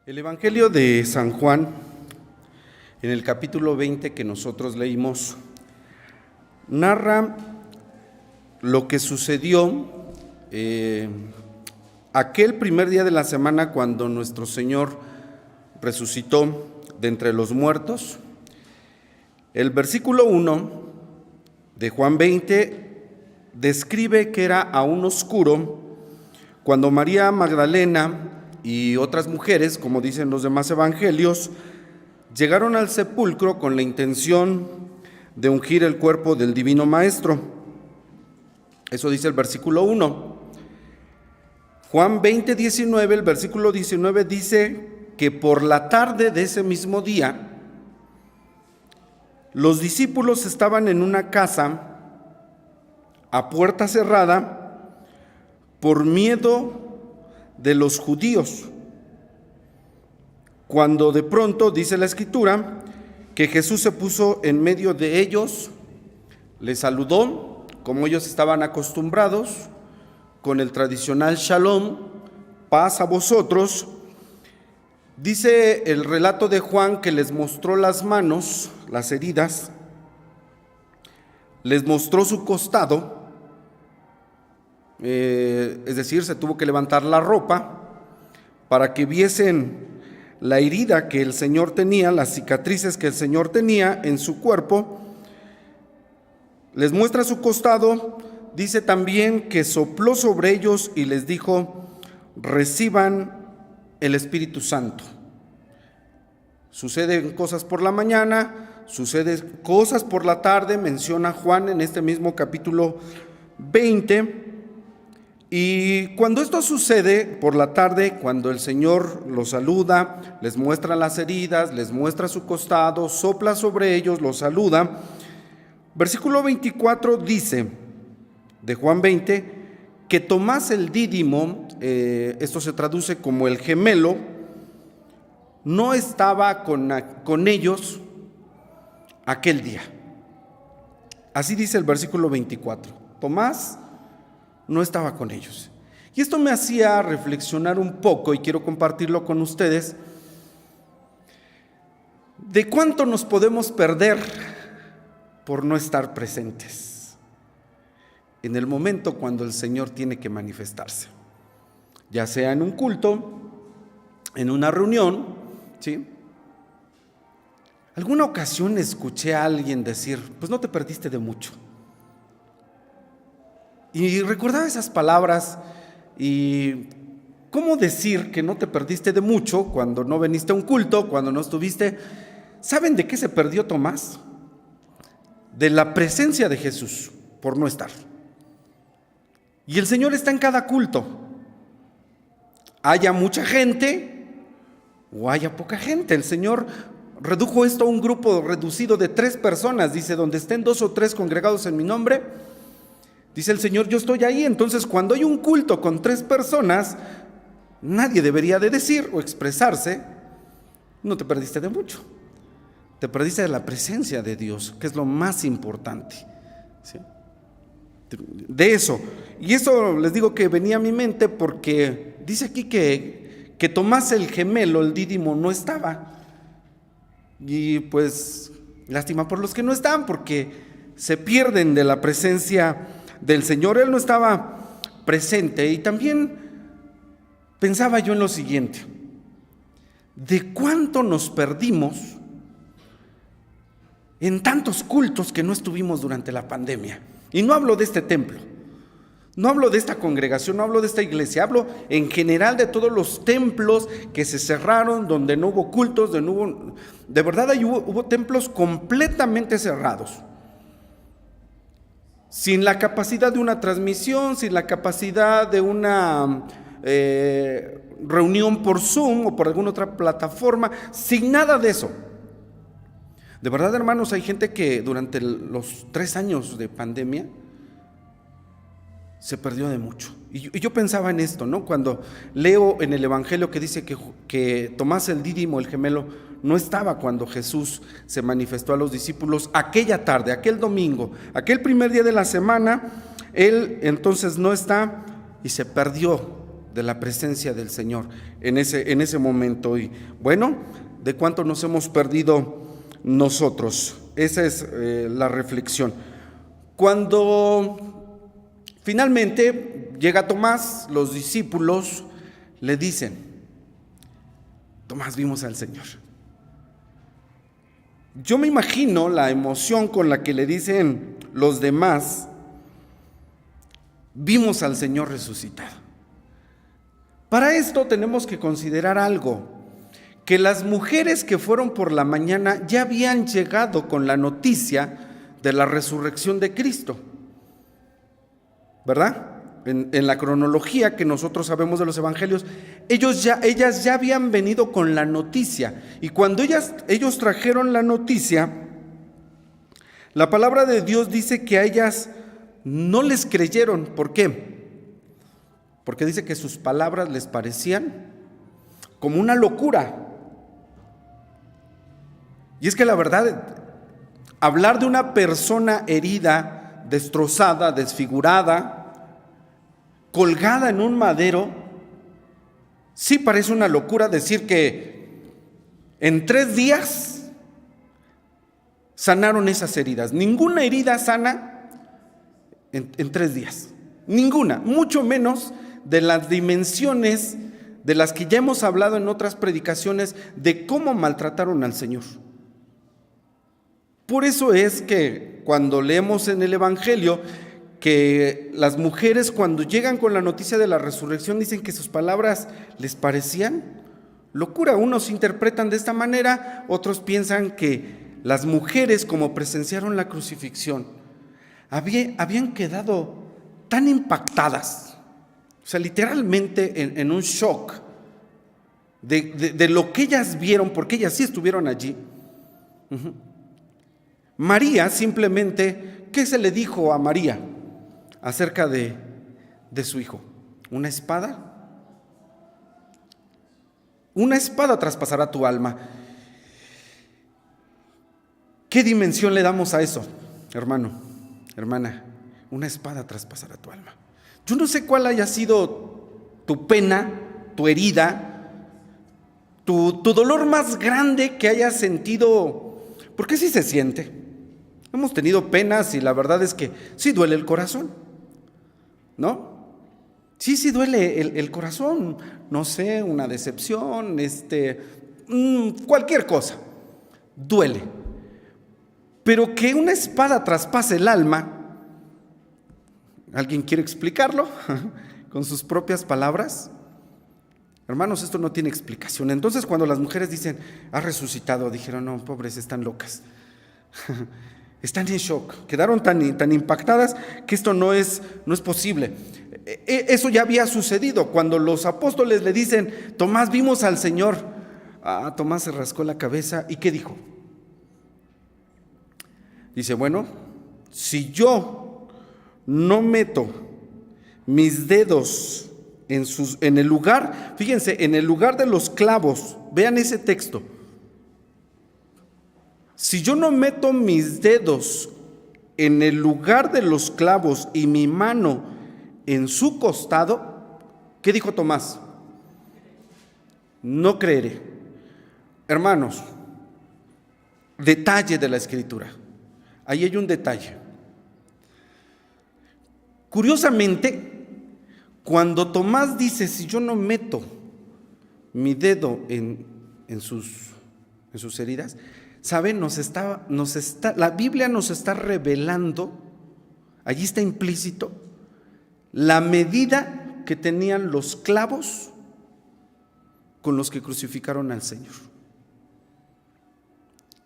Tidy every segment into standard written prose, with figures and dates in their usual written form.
El Evangelio de San Juan, en el capítulo 20 que nosotros leímos, narra lo que sucedió aquel primer día de la semana cuando nuestro Señor resucitó de entre los muertos. El versículo 1 de Juan 20 describe que era aún oscuro cuando María Magdalena y otras mujeres, como dicen los demás evangelios, llegaron al sepulcro con la intención de ungir el cuerpo del Divino Maestro. Eso dice el versículo 1. Juan 20, 19, el versículo 19 dice que por la tarde de ese mismo día, los discípulos estaban en una casa a puerta cerrada por miedo de los judíos, cuando de pronto, dice la Escritura, que Jesús se puso en medio de ellos, les saludó, como ellos estaban acostumbrados, con el tradicional shalom, paz a vosotros. Dice el relato de Juan que les mostró las manos, las heridas, les mostró su costado, es decir, se tuvo que levantar la ropa para que viesen la herida que el Señor tenía, las cicatrices que el Señor tenía en su cuerpo. Les muestra su costado. Dice también que sopló sobre ellos y les dijo: reciban el Espíritu Santo. Suceden cosas por la mañana, suceden cosas por la tarde, menciona Juan en este mismo capítulo 20. Y cuando esto sucede por la tarde, cuando el Señor los saluda, les muestra las heridas, les muestra su costado, sopla sobre ellos, los saluda, versículo 24 dice de Juan 20 que Tomás el Dídimo, esto se traduce como el gemelo, no estaba con ellos aquel día. Así dice el versículo 24. Tomás no estaba con ellos. Y esto me hacía reflexionar un poco, y quiero compartirlo con ustedes, de cuánto nos podemos perder por no estar presentes en el momento cuando el Señor tiene que manifestarse, ya sea en un culto, en una reunión, ¿sí? Alguna ocasión escuché a alguien decir: pues no te perdiste de mucho. Y recordaba esas palabras y cómo decir que no te perdiste de mucho cuando no viniste a un culto, cuando no estuviste. ¿Saben de qué se perdió Tomás? De la presencia de Jesús, por no estar. Y el Señor está en cada culto. Haya mucha gente o haya poca gente. El Señor redujo esto a un grupo reducido de 3 personas. Dice: donde estén 2 o 3 congregados en mi nombre, dice el Señor, yo estoy ahí. Entonces, cuando hay un culto con 3 personas, nadie debería de decir o expresarse: no te perdiste de mucho. Te perdiste de la presencia de Dios, que es lo más importante, ¿sí? De eso. Y eso les digo que venía a mi mente porque dice aquí que Tomás el gemelo, el Dídimo, no estaba. Y pues, lástima por los que no están, porque se pierden de la presencia del Señor. Él no estaba presente. Y también pensaba yo en lo siguiente: ¿de cuánto nos perdimos en tantos cultos que no estuvimos durante la pandemia? Y no hablo de este templo, no hablo de esta congregación, no hablo de esta iglesia, hablo en general de todos los templos que se cerraron, donde no hubo cultos, donde no hubo, de verdad hubo templos completamente cerrados, sin la capacidad de una transmisión, sin la capacidad de una reunión por Zoom o por alguna otra plataforma, sin nada de eso. De verdad, hermanos, hay gente que durante los 3 años de pandemia se perdió de mucho. Y yo pensaba en esto, ¿no? Cuando leo en el Evangelio que dice que Tomás el Dídimo, el gemelo, no estaba cuando Jesús se manifestó a los discípulos aquella tarde, aquel domingo, aquel primer día de la semana. Él entonces no está y se perdió de la presencia del Señor en ese momento. Y bueno, ¿de cuánto nos hemos perdido nosotros? Esa es la reflexión. Cuando finalmente llega Tomás, los discípulos le dicen: Tomás, vimos al Señor. Yo me imagino la emoción con la que le dicen los demás: vimos al Señor resucitado. Para esto tenemos que considerar algo, que las mujeres que fueron por la mañana ya habían llegado con la noticia de la resurrección de Cristo, ¿verdad? En la cronología que nosotros sabemos de los evangelios, ellas ya habían venido con la noticia, y cuando ellos trajeron la noticia, la palabra de Dios dice que a ellas no les creyeron. ¿Por qué? Porque dice que sus palabras les parecían como una locura. Y es que la verdad, hablar de una persona herida, destrozada, desfigurada, colgada en un madero, sí parece una locura decir que en 3 días sanaron esas heridas. Ninguna herida sana en 3 días, ninguna, mucho menos de las dimensiones de las que ya hemos hablado en otras predicaciones, de cómo maltrataron al Señor. Por eso es que cuando leemos en el Evangelio que las mujeres, cuando llegan con la noticia de la resurrección, dicen que sus palabras les parecían locura. Unos interpretan de esta manera, otros piensan que las mujeres, como presenciaron la crucifixión, habían quedado tan impactadas, o sea, literalmente en un shock de lo que ellas vieron, porque ellas sí estuvieron allí. María simplemente, ¿qué se le dijo a María acerca de su hijo? Una espada traspasará tu alma. ¿Qué dimensión le damos a eso, hermano, hermana? Una espada traspasará tu alma. Yo no sé cuál haya sido tu pena, tu herida, tu dolor más grande que hayas sentido, porque sí se siente. Hemos tenido penas y la verdad es que sí duele el corazón, ¿no? Sí duele el corazón, no sé, una decepción, cualquier cosa, duele. Pero que una espada traspase el alma, ¿alguien quiere explicarlo con sus propias palabras? Hermanos, esto no tiene explicación. Entonces, cuando las mujeres dicen, ha resucitado, dijeron, no, pobres, están locas. Están en shock, quedaron tan impactadas que esto no es posible. Eso ya había sucedido cuando los apóstoles le dicen, Tomás, vimos al Señor. Tomás se rascó la cabeza y ¿qué dijo? Dice, bueno, si yo no meto mis dedos en el lugar, fíjense, en el lugar de los clavos, vean ese texto. Si yo no meto mis dedos en el lugar de los clavos y mi mano en su costado, ¿qué dijo Tomás? No creeré. Hermanos, detalle de la Escritura. Ahí hay un detalle. Curiosamente, cuando Tomás dice, si yo no meto mi dedo en sus heridas, ¿saben? La Biblia nos está revelando, allí está implícito, la medida que tenían los clavos con los que crucificaron al Señor.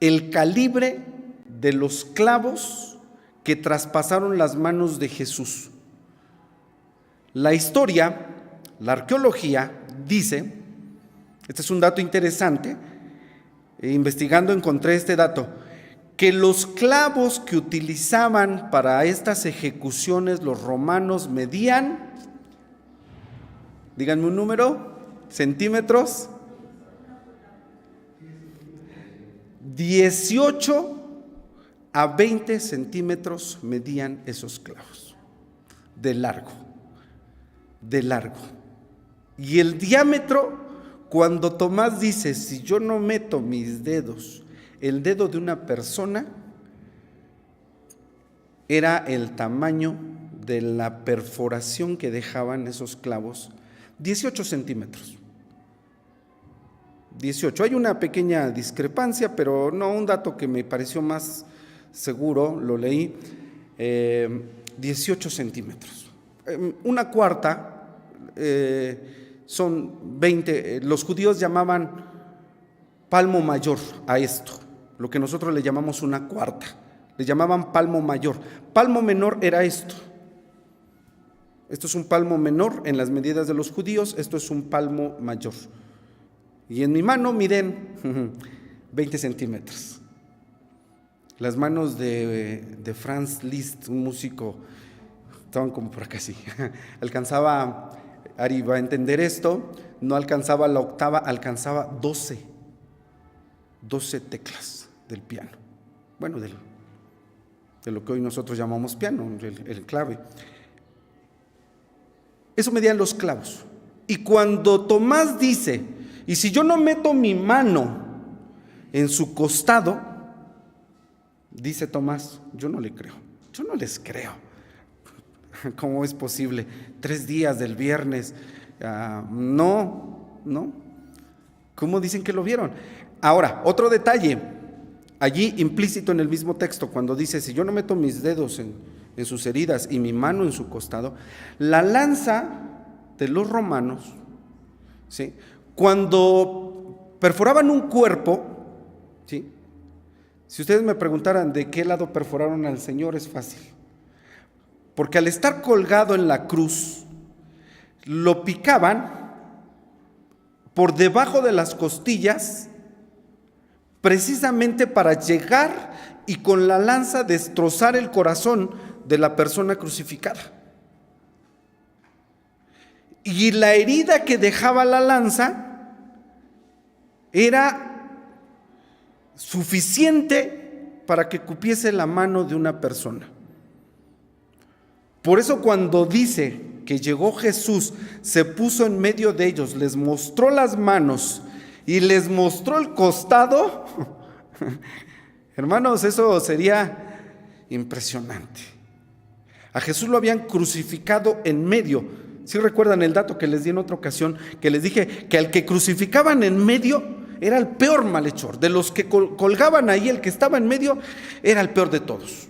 El calibre de los clavos que traspasaron las manos de Jesús. La historia, la arqueología dice, este es un dato interesante, investigando encontré este dato, que los clavos que utilizaban para estas ejecuciones los romanos medían, díganme un número, centímetros, 18 a 20 centímetros medían esos clavos de largo. Y el diámetro, cuando Tomás dice, si yo no meto mis dedos, el dedo de una persona, era el tamaño de la perforación que dejaban esos clavos, 18 centímetros. 18. Hay una pequeña discrepancia, pero no, un dato que me pareció más seguro, lo leí, 18 centímetros. Una cuarta son 20, los judíos llamaban palmo mayor a esto, lo que nosotros le llamamos una cuarta, le llamaban palmo mayor. Palmo menor era esto. Esto es un palmo menor en las medidas de los judíos, esto es un palmo mayor. Y en mi mano miden 20 centímetros. Las manos de Franz Liszt, un músico, estaban como por acá así. Alcanzaba, Ari va a entender esto, no alcanzaba la octava, alcanzaba 12 teclas del piano. Bueno, de lo que hoy nosotros llamamos piano, el clave. Eso medían los clavos. Y cuando Tomás dice, y si yo no meto mi mano en su costado, dice Tomás, yo no le creo, yo no les creo. ¿Cómo es posible? 3 días del viernes, no. ¿Cómo dicen que lo vieron? Ahora, otro detalle, allí implícito en el mismo texto, cuando dice, si yo no meto mis dedos en sus heridas y mi mano en su costado, la lanza de los romanos, ¿sí?, cuando perforaban un cuerpo, ¿sí?, si ustedes me preguntaran de qué lado perforaron al Señor, es fácil, porque al estar colgado en la cruz, lo picaban por debajo de las costillas, precisamente para llegar y con la lanza destrozar el corazón de la persona crucificada. Y la herida que dejaba la lanza era suficiente para que cupiese la mano de una persona. Por eso cuando dice que llegó Jesús, se puso en medio de ellos, les mostró las manos y les mostró el costado, hermanos, eso sería impresionante. A Jesús lo habían crucificado en medio. ¿Sí recuerdan el dato que les di en otra ocasión? Que les dije que al que crucificaban en medio era el peor malhechor. De los que colgaban ahí, el que estaba en medio era el peor de todos.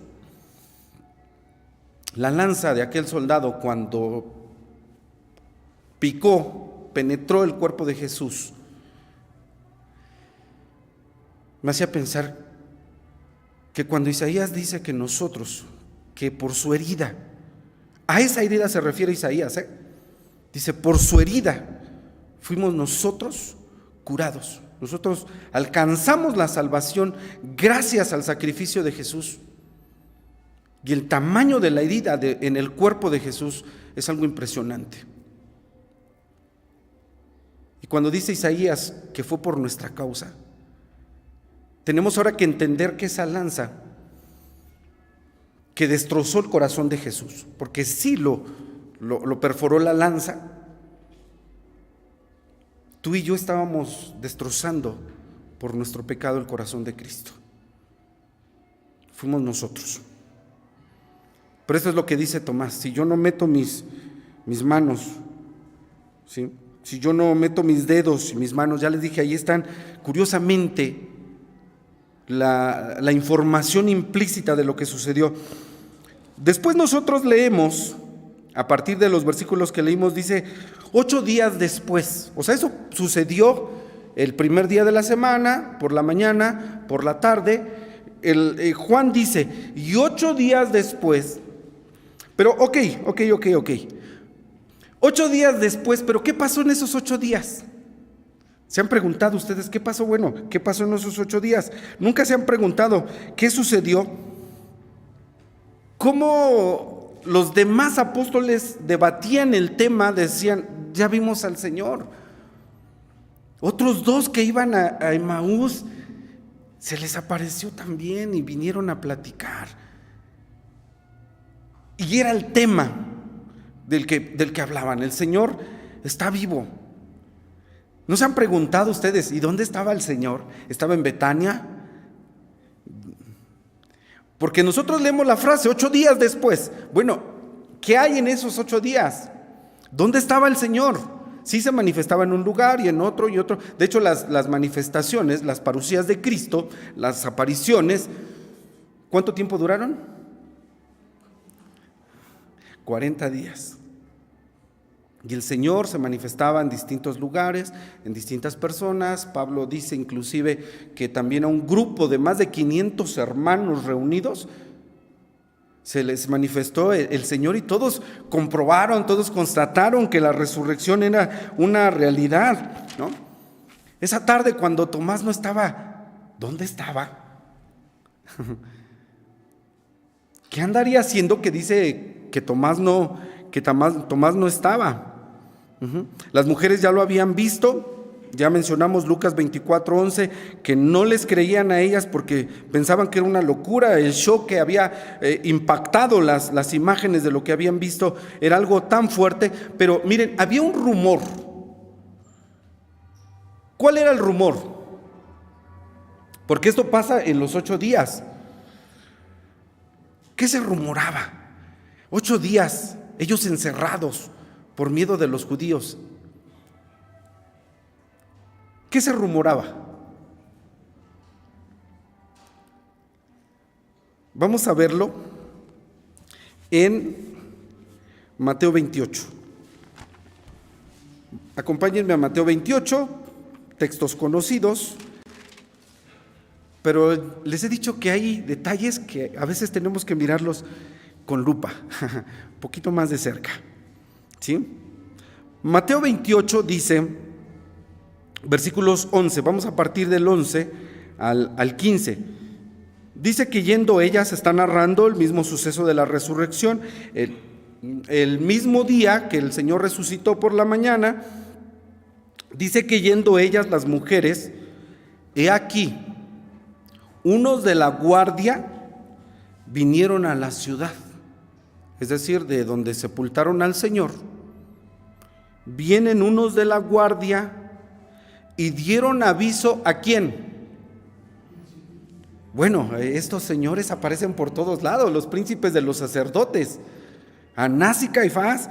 La lanza de aquel soldado, cuando picó, penetró el cuerpo de Jesús, me hacía pensar que cuando Isaías dice que nosotros, que por su herida, a esa herida se refiere Isaías, dice, por su herida fuimos nosotros curados. Nosotros alcanzamos la salvación gracias al sacrificio de Jesús. Y el tamaño de la herida en el cuerpo de Jesús es algo impresionante. Y cuando dice Isaías que fue por nuestra causa, tenemos ahora que entender que esa lanza que destrozó el corazón de Jesús, porque sí lo perforó la lanza, tú y yo estábamos destrozando por nuestro pecado el corazón de Cristo. Fuimos nosotros. Pero esto es lo que dice Tomás: si yo no meto mis manos, ¿sí?, si yo no meto mis dedos y mis manos, ya les dije, ahí están curiosamente la información implícita de lo que sucedió. Después nosotros leemos, a partir de los versículos que leímos, dice 8 días después. O sea, eso sucedió el primer día de la semana, por la mañana, por la tarde. Juan dice, y 8 días después. Pero ok. 8 días después, pero ¿qué pasó en esos 8 días? ¿Se han preguntado ustedes qué pasó? Bueno, ¿qué pasó en esos 8 días? ¿Nunca se han preguntado qué sucedió? ¿Cómo los demás apóstoles debatían el tema? Decían, ya vimos al Señor. Otros 2 que iban a Emaús, se les apareció también y vinieron a platicar. Y era el tema del que hablaban. El Señor está vivo. ¿No se han preguntado ustedes, ¿y dónde estaba el Señor? ¿Estaba en Betania? Porque nosotros leemos la frase 8 días después. Bueno, ¿qué hay en esos 8 días? ¿Dónde estaba el Señor? Sí se manifestaba en un lugar y en otro y otro. De hecho, las manifestaciones, las parusías de Cristo, las apariciones, ¿cuánto tiempo duraron? 40 días. Y el Señor se manifestaba en distintos lugares, en distintas personas. Pablo dice inclusive que también a un grupo de más de 500 hermanos reunidos se les manifestó el Señor, y todos comprobaron, todos constataron que la resurrección era una realidad, ¿no? Esa tarde cuando Tomás no estaba, ¿dónde estaba? ¿Qué andaría haciendo que dice que Tomás no estaba? Las mujeres ya lo habían visto. Ya mencionamos Lucas 24:11, que no les creían a ellas porque pensaban que era una locura. El shock que había impactado las imágenes de lo que habían visto era algo tan fuerte. Pero miren, había un rumor. ¿Cuál era el rumor? Porque esto pasa en los 8 días. ¿Qué se rumoraba? 8 días, ellos encerrados por miedo de los judíos. ¿Qué se rumoraba? Vamos a verlo en Mateo 28. Acompáñenme a Mateo 28, textos conocidos, pero les he dicho que hay detalles que a veces tenemos que mirarlos con lupa, un poquito más de cerca, ¿sí? Mateo 28 dice, versículos 11, vamos a partir del 11 al 15. Dice que yendo ellas, está narrando el mismo suceso de la resurrección, el mismo día que el Señor resucitó por la mañana. Dice que yendo ellas, las mujeres, he aquí, unos de la guardia vinieron a la ciudad, es decir, de donde sepultaron al Señor. Vienen unos de la guardia y dieron aviso ¿a quién? Bueno, estos señores aparecen por todos lados, los príncipes de los sacerdotes, Anás y Caifás.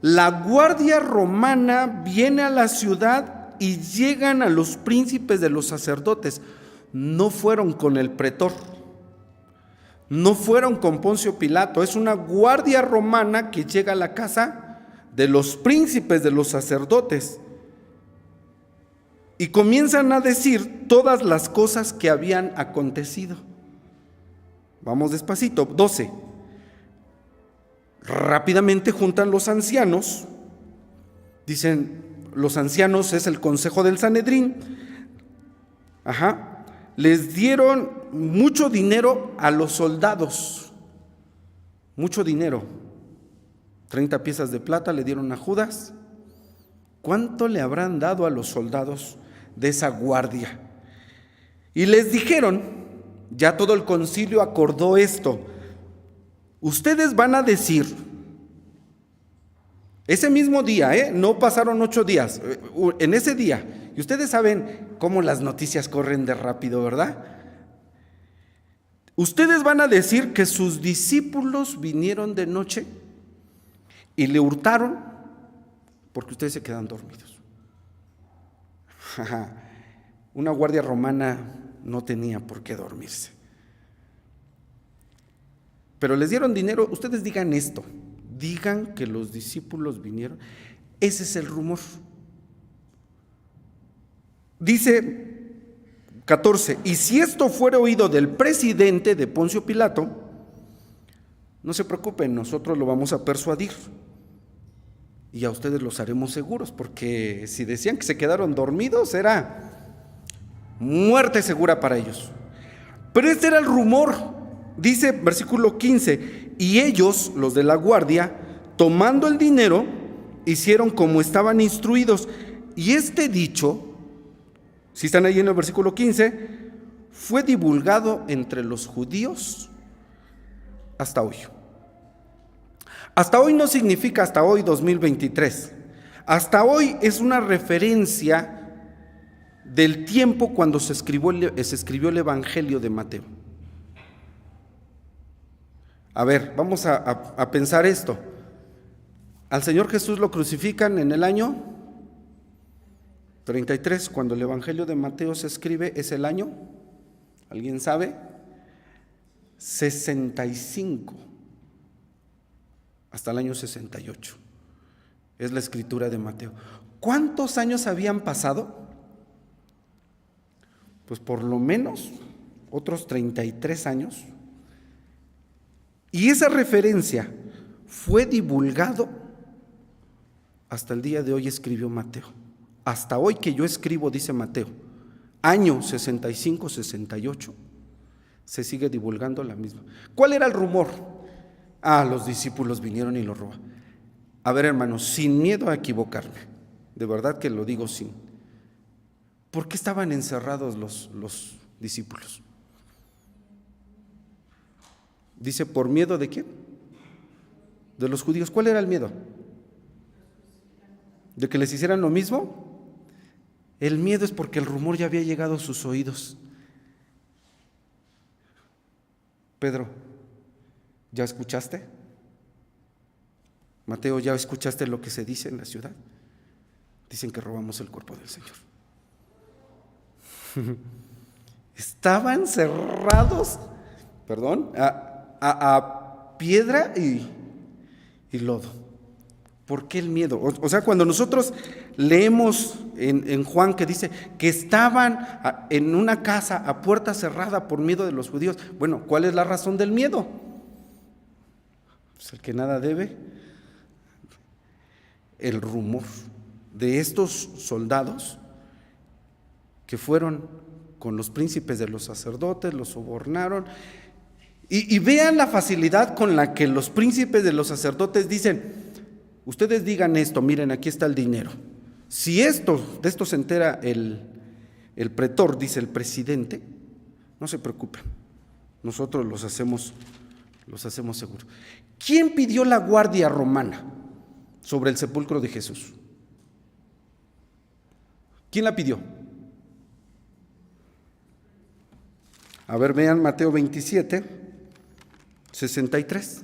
La guardia romana viene a la ciudad y llegan a los príncipes de los sacerdotes. No fueron con el pretor, no fueron con Poncio Pilato, es una guardia romana que llega a la casa de los príncipes de los sacerdotes. Y comienzan a decir todas las cosas que habían acontecido. Vamos despacito. 12. Rápidamente juntan los ancianos. Dicen, los ancianos es el consejo del Sanedrín. Les dieron mucho dinero a los soldados. Mucho dinero. 30 piezas de plata le dieron a Judas. ¿Cuánto le habrán dado a los soldados de esa guardia? Y les dijeron, ya todo el concilio acordó esto, ustedes van a decir, ese mismo día, no pasaron 8 días, en ese día, y ustedes saben cómo las noticias corren de rápido, ¿verdad? Ustedes van a decir que sus discípulos vinieron de noche y le hurtaron porque ustedes se quedan dormidos. Una guardia romana no tenía por qué dormirse. Pero les dieron dinero. Ustedes digan esto, digan que los discípulos vinieron. Ese es el rumor. Dice 14, y si esto fuera oído del presidente de Poncio Pilato, no se preocupen, nosotros lo vamos a persuadir y a ustedes los haremos seguros, porque si decían que se quedaron dormidos era muerte segura para ellos. Pero este era el rumor. Dice versículo 15, y ellos, los de la guardia, tomando el dinero, hicieron como estaban instruidos. Y este dicho, si están ahí en el versículo 15, fue divulgado entre los judíos hasta hoy. Hasta hoy no significa hasta hoy 2023. Hasta hoy es una referencia del tiempo cuando se escribió el Evangelio de Mateo. A ver, vamos a pensar esto. Al Señor Jesús lo crucifican en el año 33, cuando el Evangelio de Mateo se escribe, ¿es el año? ¿Alguien sabe? 65, hasta el año 68. Es la escritura de Mateo. ¿Cuántos años habían pasado? Pues por lo menos otros 33 años. Y esa referencia fue divulgado hasta el día de hoy, escribió Mateo. Hasta hoy que yo escribo, dice Mateo, año 65, 68, se sigue divulgando la misma. ¿Cuál era el rumor? Los discípulos vinieron y lo robaron. A ver, hermanos, sin miedo a equivocarme, de verdad que lo digo sin. ¿Por qué estaban encerrados los discípulos? Dice, ¿por miedo de quién? De los judíos. ¿Cuál era el miedo? ¿De que les hicieran lo mismo? El miedo es porque el rumor ya había llegado a sus oídos. Pedro, ¿ya escuchaste? Mateo, ¿ya escuchaste lo que se dice en la ciudad? Dicen que robamos el cuerpo del Señor. Estaban cerrados, a piedra y lodo. ¿Por qué el miedo? O sea, cuando nosotros leemos en Juan que dice que estaban en una casa a puerta cerrada por miedo de los judíos, bueno, ¿cuál es la razón del miedo? Pues el que nada debe, el rumor de estos soldados que fueron con los príncipes de los sacerdotes, los sobornaron. Y vean la facilidad con la que los príncipes de los sacerdotes dicen: ustedes digan esto, miren, aquí está el dinero. Si de esto se entera el pretor, dice el presidente, no se preocupen, nosotros los hacemos seguros. ¿Quién pidió la guardia romana sobre el sepulcro de Jesús? ¿Quién la pidió? A ver, vean Mateo 27, 63.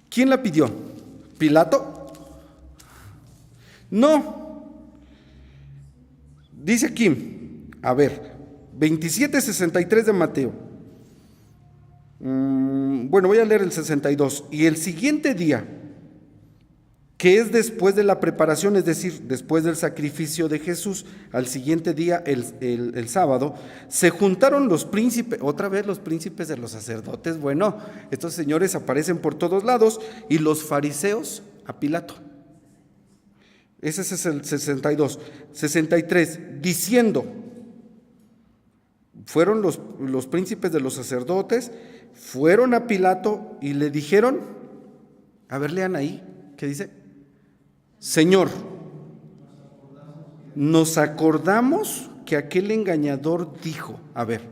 ¿Quién la pidió? ¿Pilato? No. Dice aquí, a ver, 27:63 de Mateo. Bueno, voy a leer el 62. Y el siguiente día, que es después de la preparación, es decir, después del sacrificio de Jesús, al siguiente día, el sábado, se juntaron los príncipes, otra vez los príncipes de los sacerdotes. Bueno, estos señores aparecen por todos lados, y los fariseos a Pilato. Ese es el 62. 63, diciendo, fueron los príncipes de los sacerdotes, fueron a Pilato y le dijeron, a ver, lean ahí, ¿qué dice? Señor, nos acordamos que aquel engañador dijo, a ver,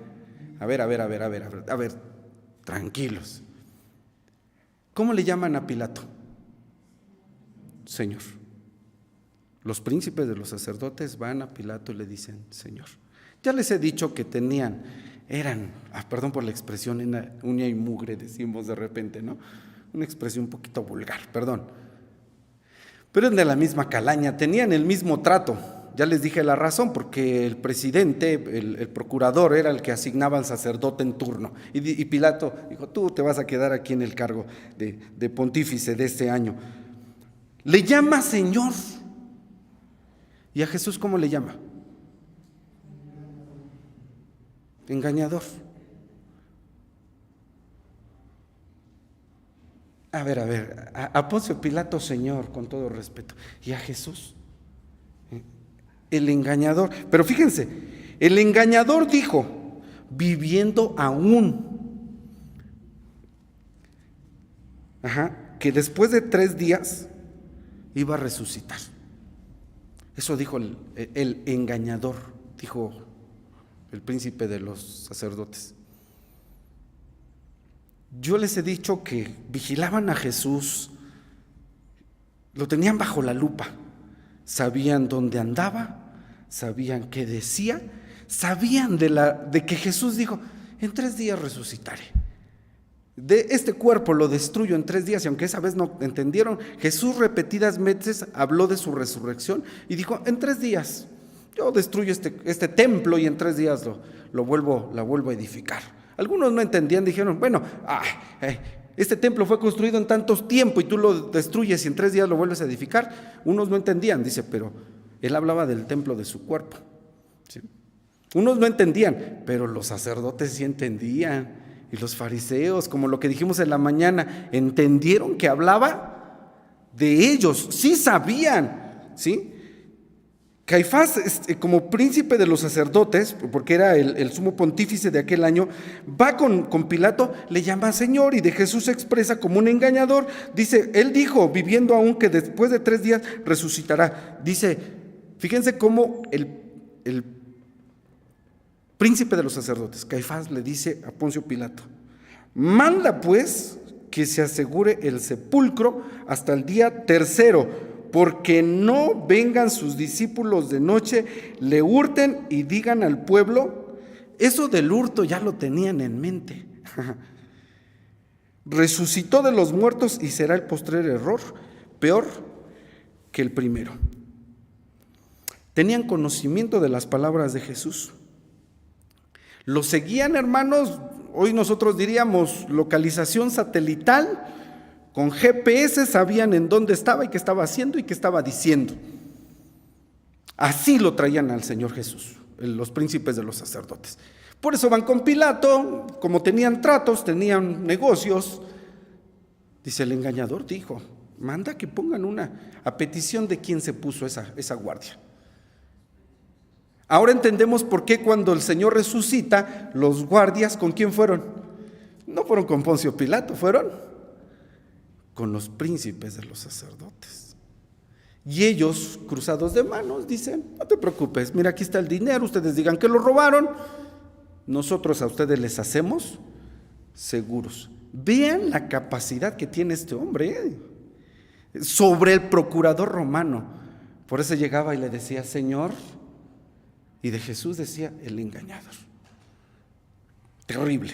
tranquilos. ¿Cómo le llaman a Pilato? Señor. Los príncipes de los sacerdotes van a Pilato y le dicen, Señor. Ya les he dicho que eran, perdón por la expresión, uña y mugre, decimos de repente, ¿no? Una expresión un poquito vulgar, perdón. Pero eran de la misma calaña, tenían el mismo trato. Ya les dije la razón, porque el presidente, el procurador, era el que asignaba al sacerdote en turno. Y Pilato dijo, tú te vas a quedar aquí en el cargo de pontífice de este año. Le llama Señor. ¿Y a Jesús cómo le llama? Engañador. A ver, a Poncio Pilato, Señor, con todo respeto. ¿Y a Jesús? El engañador. Pero fíjense, el engañador dijo, viviendo aún, que después de 3 días iba a resucitar. Eso dijo el engañador, dijo el príncipe de los sacerdotes. Yo les he dicho que vigilaban a Jesús Lo tenían bajo la lupa. Sabían dónde andaba, sabían qué decía, sabían de que Jesús dijo: en 3 días resucitaré. De este cuerpo lo destruyo en 3 días. Y aunque esa vez no entendieron, Jesús repetidas veces habló de su resurrección y dijo: en 3 días yo destruyo este templo y en 3 días la vuelvo a edificar. Algunos no entendían, dijeron: bueno, este templo fue construido en tantos tiempo y tú lo destruyes y en 3 días lo vuelves a edificar. Unos no entendían, dice, pero él hablaba del templo de su cuerpo, ¿sí? Unos no entendían, pero los sacerdotes sí entendían, y los fariseos, como lo que dijimos en la mañana, entendieron que hablaba de ellos, sí sabían, ¿sí? Caifás, como príncipe de los sacerdotes, porque era el sumo pontífice de aquel año, va con Pilato, le llama Señor, y de Jesús se expresa como un engañador. Dice, él dijo, viviendo aún, que después de 3 días resucitará. Dice, fíjense cómo el príncipe de los sacerdotes, Caifás, le dice a Poncio Pilato: manda pues que se asegure el sepulcro hasta el día 3º, porque no vengan sus discípulos de noche, le hurten y digan al pueblo. Eso del hurto ya lo tenían en mente. Resucitó de los muertos y será el postrer error peor que el primero. Tenían conocimiento de las palabras de Jesús. Lo seguían, hermanos. Hoy nosotros diríamos localización satelital. Con GPS sabían en dónde estaba y qué estaba haciendo y qué estaba diciendo. Así lo traían al Señor Jesús, los príncipes de los sacerdotes. Por eso van con Pilato, como tenían tratos, tenían negocios. Dice, el engañador dijo: manda que pongan a petición de quién se puso esa guardia. Ahora entendemos por qué cuando el Señor resucita, los guardias, ¿con quién fueron? No fueron con Poncio Pilato, fueron con los príncipes de los sacerdotes. Y ellos, cruzados de manos, dicen: no te preocupes, mira, aquí está el dinero, ustedes digan que lo robaron, nosotros a ustedes les hacemos seguros. Vean la capacidad que tiene este hombre sobre el procurador romano. Por eso llegaba y le decía: Señor, y de Jesús decía: el engañador. Terrible.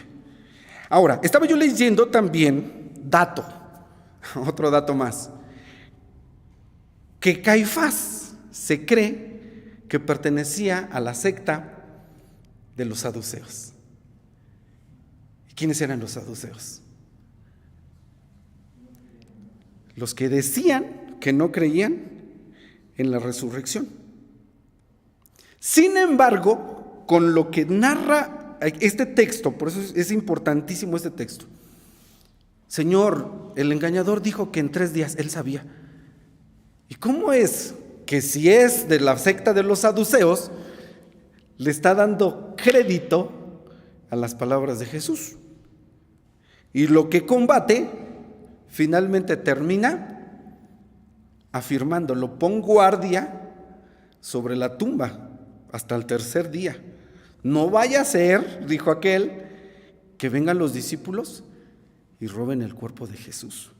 Ahora, estaba yo leyendo también otro dato más, que Caifás se cree que pertenecía a la secta de los saduceos. ¿Quiénes eran los saduceos? Los que decían que no creían en la resurrección. Sin embargo, con lo que narra este texto, por eso es importantísimo este texto. Señor, el engañador dijo que en 3 días, él sabía. ¿Y cómo es que si es de la secta de los saduceos, le está dando crédito a las palabras de Jesús? Y lo que combate, finalmente termina afirmándolo: pon guardia sobre la tumba hasta el 3er día. No vaya a ser, dijo aquel, que vengan los discípulos y roben el cuerpo de Jesús.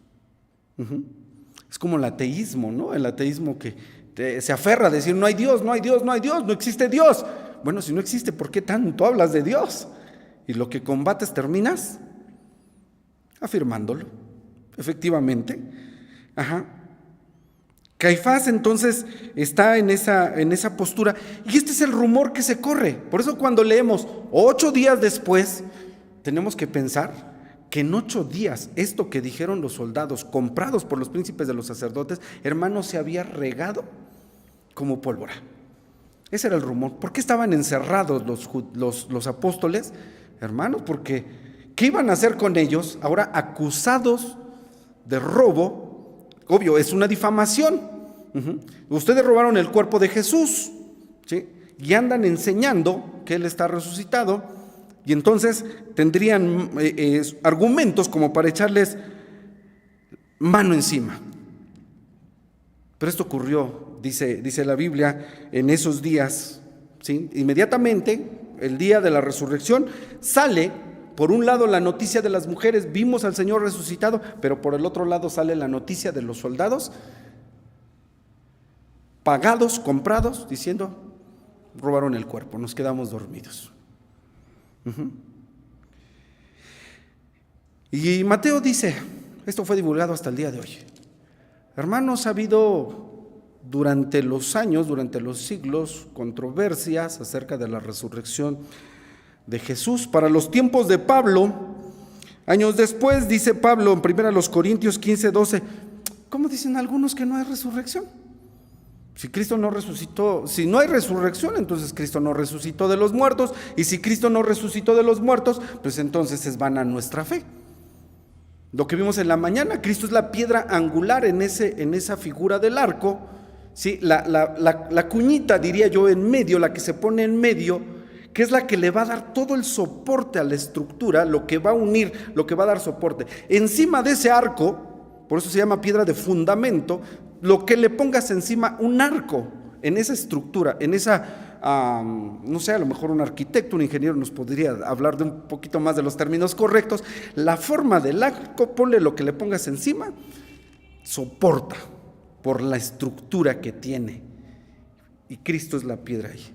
Es como el ateísmo, ¿no? El ateísmo que se aferra a decir: no hay Dios, no hay Dios, no hay Dios, no existe Dios. Bueno, si no existe, ¿por qué tanto hablas de Dios? Y lo que combates terminas afirmándolo, efectivamente. Caifás entonces está en esa postura, y este es el rumor que se corre. Por eso cuando leemos 8 días después, tenemos que pensar que en 8 días, esto que dijeron los soldados comprados por los príncipes de los sacerdotes, hermanos, se había regado como pólvora. Ese era el rumor. ¿Por qué estaban encerrados los apóstoles? Hermanos, porque ¿qué iban a hacer con ellos? Ahora acusados de robo. Obvio, es una difamación. Ustedes robaron el cuerpo de Jesús, ¿sí? Y andan enseñando que Él está resucitado. Y entonces tendrían argumentos como para echarles mano encima. Pero esto ocurrió, dice la Biblia, en esos días, ¿sí? Inmediatamente, el día de la resurrección, sale por un lado la noticia de las mujeres: vimos al Señor resucitado, pero por el otro lado sale la noticia de los soldados pagados, comprados, diciendo, robaron el cuerpo, nos quedamos dormidos. Y Mateo dice, esto fue divulgado hasta el día de hoy. Hermanos, ha habido durante los años, durante los siglos, controversias acerca de la resurrección de Jesús. Para los tiempos de Pablo, años después, dice Pablo en 1 Corintios 15:12, ¿cómo dicen algunos que no hay resurrección? Si Cristo no resucitó, si no hay resurrección, entonces Cristo no resucitó de los muertos, y si Cristo no resucitó de los muertos, pues entonces es vana nuestra fe. Lo que vimos en la mañana, Cristo es la piedra angular en esa figura del arco, ¿sí? La cuñita, diría yo, en medio, la que se pone en medio, que es la que le va a dar todo el soporte a la estructura, lo que va a unir, lo que va a dar soporte. Encima de ese arco, por eso se llama piedra de fundamento, lo que le pongas encima, un arco, en esa estructura, en esa, no sé, a lo mejor un arquitecto, un ingeniero nos podría hablar de un poquito más de los términos correctos. La forma del arco, ponle lo que le pongas encima, soporta por la estructura que tiene. Y Cristo es la piedra ahí.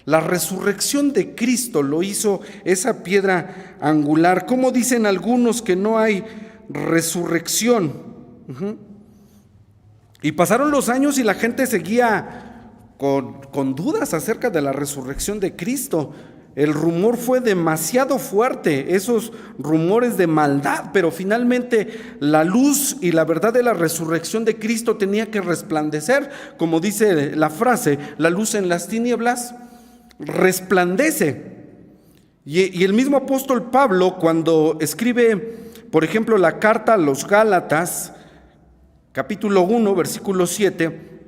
La resurrección de Cristo lo hizo esa piedra angular. ¿Cómo dicen algunos que no hay resurrección? Y pasaron los años y la gente seguía con dudas acerca de la resurrección de Cristo. El rumor fue demasiado fuerte, esos rumores de maldad, pero finalmente la luz y la verdad de la resurrección de Cristo tenía que resplandecer. Como dice la frase, la luz en las tinieblas resplandece. Y el mismo apóstol Pablo, cuando escribe, por ejemplo, la carta a los Gálatas, capítulo 1, versículo 7,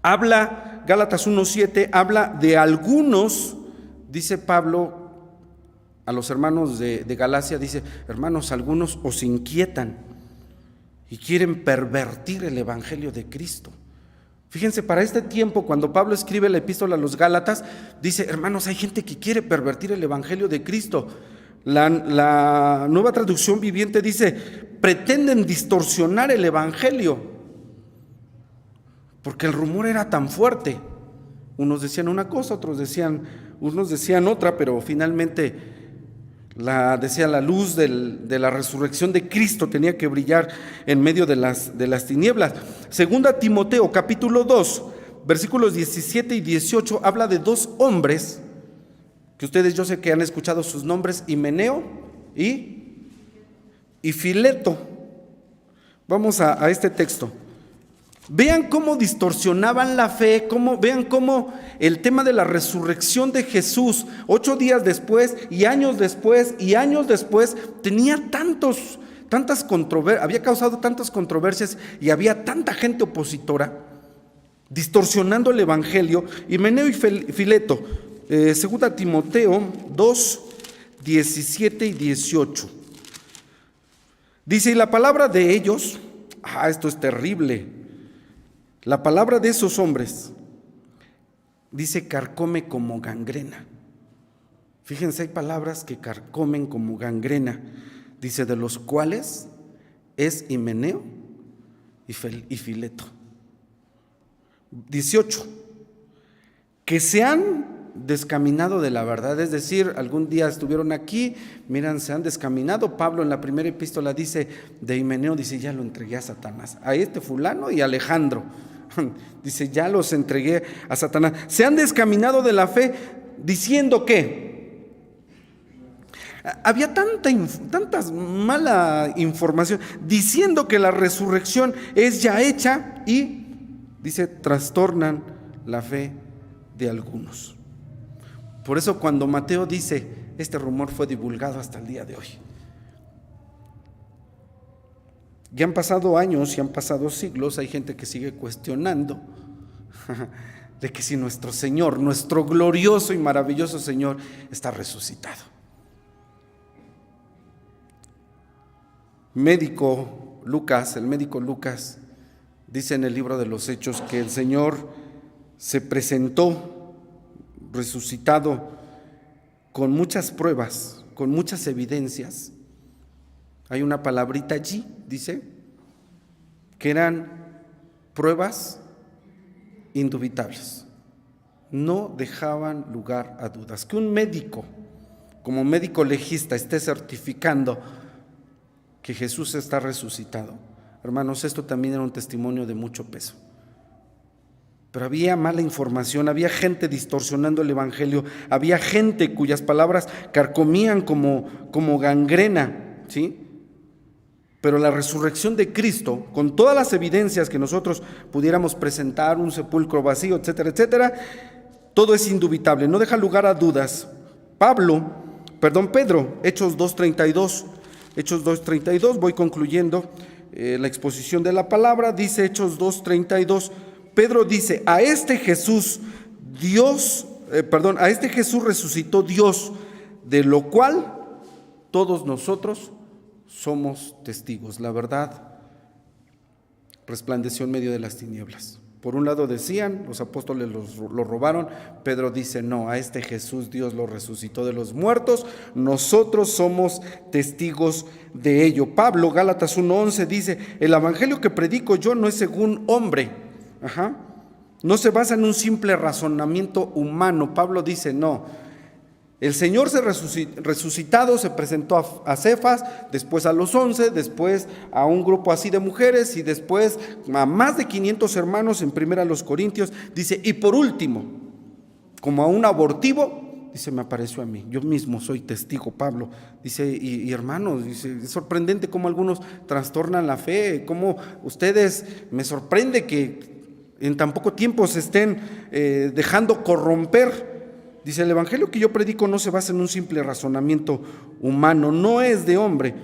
habla, Gálatas 1:7, habla de algunos, dice Pablo a los hermanos de Galacia, dice, hermanos, algunos os inquietan y quieren pervertir el evangelio de Cristo. Fíjense, para este tiempo, cuando Pablo escribe la epístola a los Gálatas, dice, hermanos, hay gente que quiere pervertir el evangelio de Cristo. La Nueva Traducción Viviente dice, pretenden distorsionar el evangelio, porque el rumor era tan fuerte. Unos decían una cosa, unos decían otra, pero finalmente decía la luz de la resurrección de Cristo tenía que brillar en medio de las tinieblas. Segunda Timoteo capítulo 2, versículos 17 y 18 habla de dos hombres que ustedes, yo sé que han escuchado sus nombres, Himeneo y Fileto. Vamos a este texto. Vean cómo distorsionaban la fe, vean cómo el tema de la resurrección de Jesús, 8 días después y años después, tenía tantas controversias, había causado tantas controversias y había tanta gente opositora, distorsionando el evangelio. Himeneo y Fileto, 2 Timoteo 2, 17 y 18. Dice, y la palabra de ellos, esto es terrible. La palabra de esos hombres, dice, carcome como gangrena. Fíjense, hay palabras que carcomen como gangrena. Dice, de los cuales es Himeneo y Fileto. 18. Que se han descaminado de la verdad, es decir, algún día estuvieron aquí, miran, se han descaminado. Pablo en la primera epístola dice de Himeneo, dice, ya lo entregué a Satanás, a este fulano y a Alejandro, dice, ya los entregué a Satanás. Se han descaminado de la fe, diciendo que había tanta mala información, diciendo que la resurrección es ya hecha, y dice, trastornan la fe de algunos. Por eso cuando Mateo dice, este rumor fue divulgado hasta el día de hoy. Ya han pasado años y han pasado siglos, hay gente que sigue cuestionando de que si nuestro Señor, nuestro glorioso y maravilloso Señor, está resucitado. El médico Lucas dice en el libro de los Hechos que el Señor se presentó resucitado con muchas pruebas, con muchas evidencias. Hay una palabrita allí, dice, que eran pruebas indubitables. No dejaban lugar a dudas. Que un médico, como médico legista, esté certificando que Jesús está resucitado, hermanos, esto también era un testimonio de mucho peso. Pero había mala información, había gente distorsionando el evangelio, había gente cuyas palabras carcomían como gangrena, ¿sí? Pero la resurrección de Cristo, con todas las evidencias que nosotros pudiéramos presentar, un sepulcro vacío, etcétera, etcétera, todo es indubitable, no deja lugar a dudas. Pedro, Hechos 2:32, voy concluyendo la exposición de la palabra, dice Hechos 2:32, Pedro dice, a este Jesús resucitó Dios, de lo cual todos nosotros somos testigos. La verdad resplandeció en medio de las tinieblas. Por un lado decían, los apóstoles lo robaron. Pedro dice, no, a este Jesús Dios lo resucitó de los muertos. Nosotros somos testigos de ello. Pablo, Gálatas 1:11 dice, el evangelio que predico yo no es según hombre. No se basa en un simple razonamiento humano. Pablo dice, no. El Señor resucitado se presentó a Cefas, después a los 11, después a un grupo así de mujeres y después a más de 500 hermanos en 1 Corintios. Dice, y por último, como a un abortivo, dice, me apareció a mí. Yo mismo soy testigo, Pablo. Dice, y hermanos, dice, es sorprendente cómo algunos trastornan la fe, cómo ustedes, me sorprende que en tan poco tiempo se estén dejando corromper. Dice, el evangelio que yo predico no se basa en un simple razonamiento humano, no es de hombre.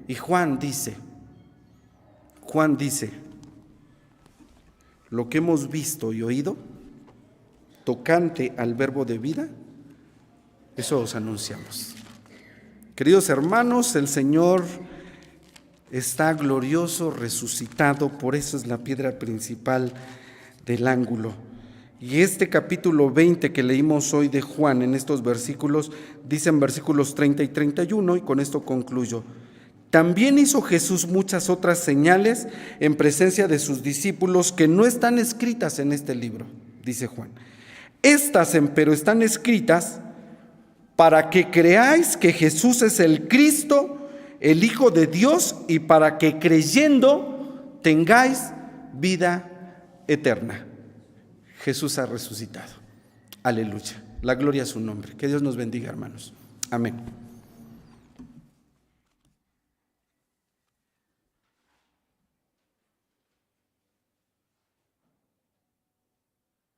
Y Juan dice, lo que hemos visto y oído, tocante al verbo de vida, eso os anunciamos. Queridos hermanos, el Señor está glorioso, resucitado, por eso es la piedra principal del ángulo. Y este capítulo 20 que leímos hoy de Juan en estos versículos, dicen versículos 30 y 31, y con esto concluyo. También hizo Jesús muchas otras señales en presencia de sus discípulos que no están escritas en este libro, dice Juan. Estas, empero, están escritas para que creáis que Jesús es el Cristo, el Hijo de Dios, y para que creyendo tengáis vida eterna. Jesús ha resucitado. Aleluya. La gloria a su nombre. Que Dios nos bendiga, hermanos. Amén.